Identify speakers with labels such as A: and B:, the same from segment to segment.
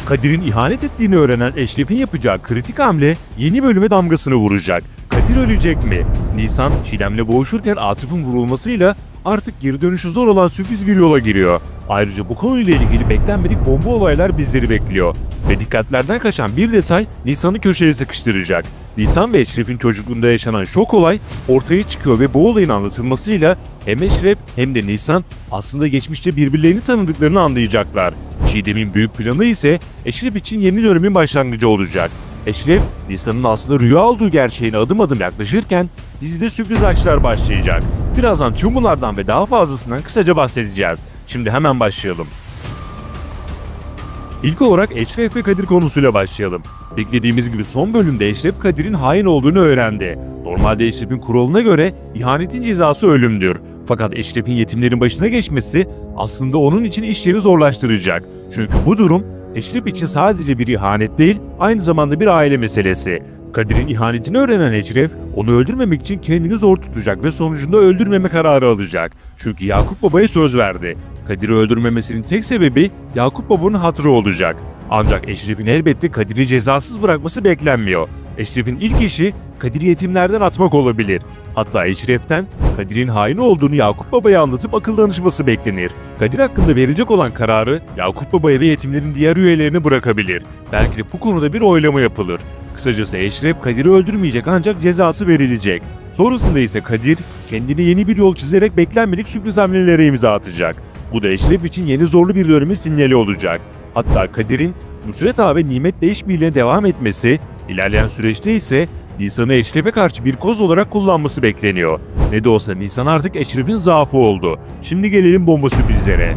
A: Kadir'in ihanet ettiğini öğrenen Eşref'in yapacağı kritik hamle yeni bölüme damgasını vuracak. Kadir ölecek mi? Nisan, Çiğdem'le boğuşurken Atıf'ın vurulmasıyla artık geri dönüşü zor olan sürpriz bir yola giriyor. Ayrıca bu konuyla ilgili beklenmedik bomba olaylar bizleri bekliyor. Ve dikkatlerden kaçan bir detay Nisan'ı köşeye sıkıştıracak. Nisan ve Eşref'in çocukluğunda yaşanan şok olay ortaya çıkıyor ve bu olayın anlatılmasıyla hem Eşref hem de Nisan aslında geçmişte birbirlerini tanıdıklarını anlayacaklar. Çiğdem'in büyük planı ise Eşref için yeni dönemin başlangıcı olacak. Eşref, Nisan'ın aslında rüya olduğu gerçeğine adım adım yaklaşırken dizide sürpriz açılar başlayacak. Birazdan tüm bunlardan ve daha fazlasından kısaca bahsedeceğiz. Şimdi hemen başlayalım. İlk olarak Eşref ve Kadir konusuyla başlayalım. Beklediğimiz gibi son bölümde Eşref Kadir'in hain olduğunu öğrendi. Normalde Eşref'in kuralına göre ihanetin cezası ölümdür. Fakat Eşref'in yetimlerin başına geçmesi aslında onun için işleri zorlaştıracak. Çünkü bu durum Eşref için sadece bir ihanet değil, aynı zamanda bir aile meselesi. Kadir'in ihanetini öğrenen Eşref, onu öldürmemek için kendini zor tutacak ve sonucunda öldürmeme kararı alacak. Çünkü Yakup Baba'ya söz verdi. Kadir'i öldürmemesinin tek sebebi Yakup Baba'nın hatırı olacak. Ancak Eşref'in elbette Kadir'i cezasız bırakması beklenmiyor. Eşref'in ilk işi Kadir'i yetimlerden atmak olabilir. Hatta Eşref'ten Kadir'in hain olduğunu Yakup Baba'ya anlatıp akıl danışması beklenir. Kadir hakkında verecek olan kararı Yakup Baba'ya ve yetimlerin diğer üyelerine bırakabilir. Belki de bu konuda bir oylama yapılır. Kısacası Eşref Kadir'i öldürmeyecek ancak cezası verilecek. Sonrasında ise Kadir kendine yeni bir yol çizerek beklenmedik sürpriz hamlelere imza atacak. Bu da Eşref için yeni zorlu bir dönemin sinyali olacak. Hatta Kadir'in Nusret Ağa ve Nimet'le işbirliğine devam etmesi, ilerleyen süreçte ise Nisan'ı Eşref'e karşı bir koz olarak kullanması bekleniyor. Ne de olsa Nisan artık Eşref'in zaafı oldu. Şimdi gelelim bomba sürprizlere.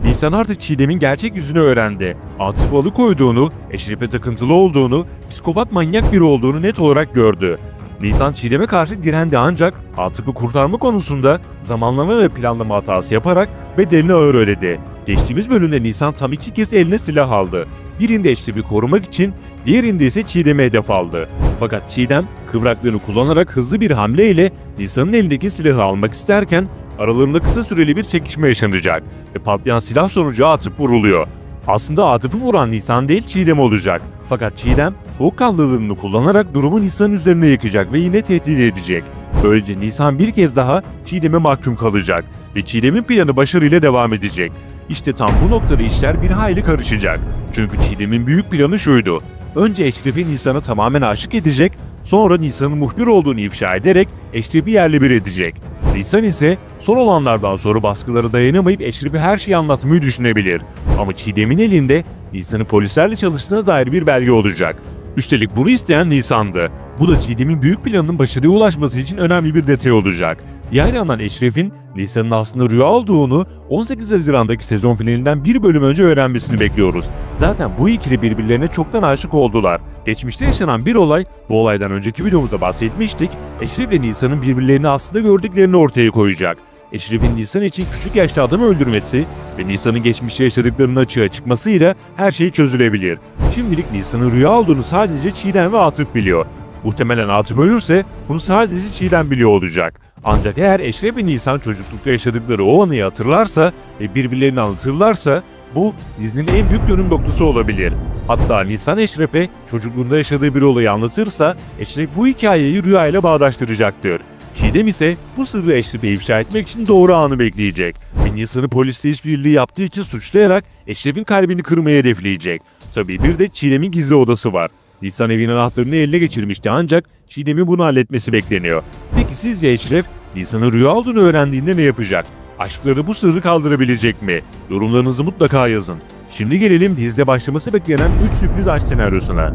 A: Nisan artık Çiğdem'in gerçek yüzünü öğrendi. Atıf'ı alıkoyduğunu, Eşref'e takıntılı olduğunu, psikopat manyak biri olduğunu net olarak gördü. Nisan Çiğdem'e karşı direndi ancak Atıf'ı kurtarma konusunda zamanlama ve planlama hatası yaparak bedelini ağır ödedi. Geçtiğimiz bölümde Nisan tam 2 kez eline silah aldı. Birinde Eşref'i korumak için, diğerinde ise Çiğdem'i hedef aldı. Fakat Çiğdem kıvraklığını kullanarak hızlı bir hamleyle Nisan'ın elindeki silahı almak isterken aralarında kısa süreli bir çekişme yaşanacak ve patlayan silah sonucu Atıf vuruluyor. Aslında Atıf'ı vuran Nisan değil Çiğdem olacak. Fakat Çiğdem soğukkanlılığını kullanarak durumu Nisan'ın üzerine yıkacak ve yine tehdit edecek. Böylece Nisan bir kez daha Çiğdem'e mahkum kalacak ve Çiğdem'in planı başarıyla devam edecek. İşte tam bu noktada işler bir hayli karışacak. Çünkü Çiğdem'in büyük planı şuydu. Önce Eşref'i Nisan'a tamamen aşık edecek, sonra Nisan'ın muhbir olduğunu ifşa ederek Eşref'i yerle bir edecek. Nisan ise son olanlardan sonra baskılara dayanamayıp Eşref'e her şeyi anlatmayı düşünebilir. Ama Çiğdem'in elinde Nisan'ın polislerle çalıştığına dair bir belge olacak. Üstelik bunu isteyen Nisan'dı. Bu da Çiğdem'in büyük planının başarıya ulaşması için önemli bir detay olacak. Diğer yandan Eşref'in Nisan'ın aslında rüya olduğunu 18 Haziran'daki sezon finalinden bir bölüm önce öğrenmesini bekliyoruz. Zaten bu ikili birbirlerine çoktan aşık oldular. Geçmişte yaşanan bir olay, bu olaydan önceki videomuzda bahsetmiştik, Eşref ile Nisan'ın birbirlerini aslında gördüklerini ortaya koyacak. Eşref'in Nisan için küçük yaşta adamı öldürmesi ve Nisan'ın geçmişte yaşadıklarının açığa çıkmasıyla her şey çözülebilir. Şimdilik Nisan'ın rüya olduğunu sadece Çiğdem ve Atıf biliyor. Muhtemelen Atıf ölürse bunu sadece Çiğdem biliyor olacak. Ancak eğer Eşref ve Nisan çocuklukta yaşadıkları o anıyı hatırlarsa ve birbirlerini anlatırlarsa bu dizinin en büyük dönüm noktası olabilir. Hatta Nisan Eşref'e çocukluğunda yaşadığı bir olayı anlatırsa Eşref bu hikayeyi rüyayla bağdaştıracaktır. Çiğdem ise bu sırrı Eşref'e ifşa etmek için doğru anı bekleyecek ve Nisan'ı polisle işbirliği yaptığı için suçlayarak Eşref'in kalbini kırmayı hedefleyecek. Tabii bir de Çiğdem'in gizli odası var. Nisan evin anahtarını eline geçirmişti ancak Çiğdem'in bunu halletmesi bekleniyor. Peki sizce Eşref Nisan'ın rüya olduğunu öğrendiğinde ne yapacak? Aşkları bu sırrı kaldırabilecek mi? Yorumlarınızı mutlaka yazın. Şimdi gelelim dizide başlaması beklenen 3 sürpriz aşk senaryosuna.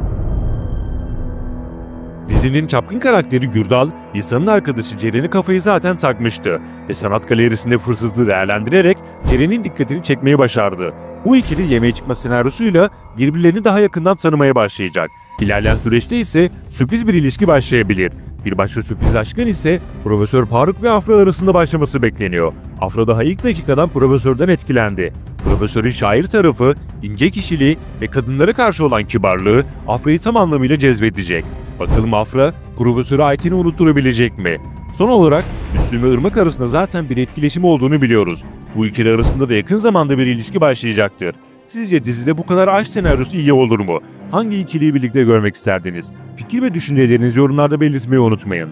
A: Dizinin çapkın karakteri Gürdal, Nisan'ın arkadaşı Ceren'e kafayı zaten takmıştı ve sanat galerisinde fırsatı değerlendirerek Ceren'in dikkatini çekmeyi başardı. Bu ikili yemeğe çıkma senaryosuyla birbirlerini daha yakından tanımaya başlayacak. İlerleyen süreçte ise sürpriz bir ilişki başlayabilir. Bir başka sürpriz aşkın ise Profesör Faruk ve Afra arasında başlaması bekleniyor. Afra daha ilk dakikadan Profesör'den etkilendi. Profesör'ün şair tarafı, ince kişiliği ve kadınlara karşı olan kibarlığı Afra'yı tam anlamıyla cezbedecek. Bakalım Afra, Profesör'ü Ayten'i unutturabilecek mi? Son olarak Müslüm ve Irmak arasında zaten bir etkileşim olduğunu biliyoruz. Bu ikili arasında da yakın zamanda bir ilişki başlayacaktır. Sizce dizide bu kadar aşk senaryosu iyi olur mu? Hangi ikiliyi birlikte görmek isterdiniz? Fikir ve düşüncelerinizi yorumlarda belirtmeyi unutmayın.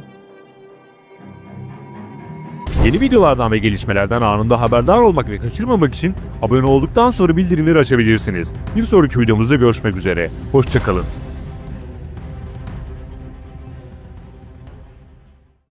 A: Yeni videolardan ve gelişmelerden anında haberdar olmak ve kaçırmamak için abone olduktan sonra bildirimleri açabilirsiniz. Bir sonraki videomuzda görüşmek üzere. Hoşça kalın.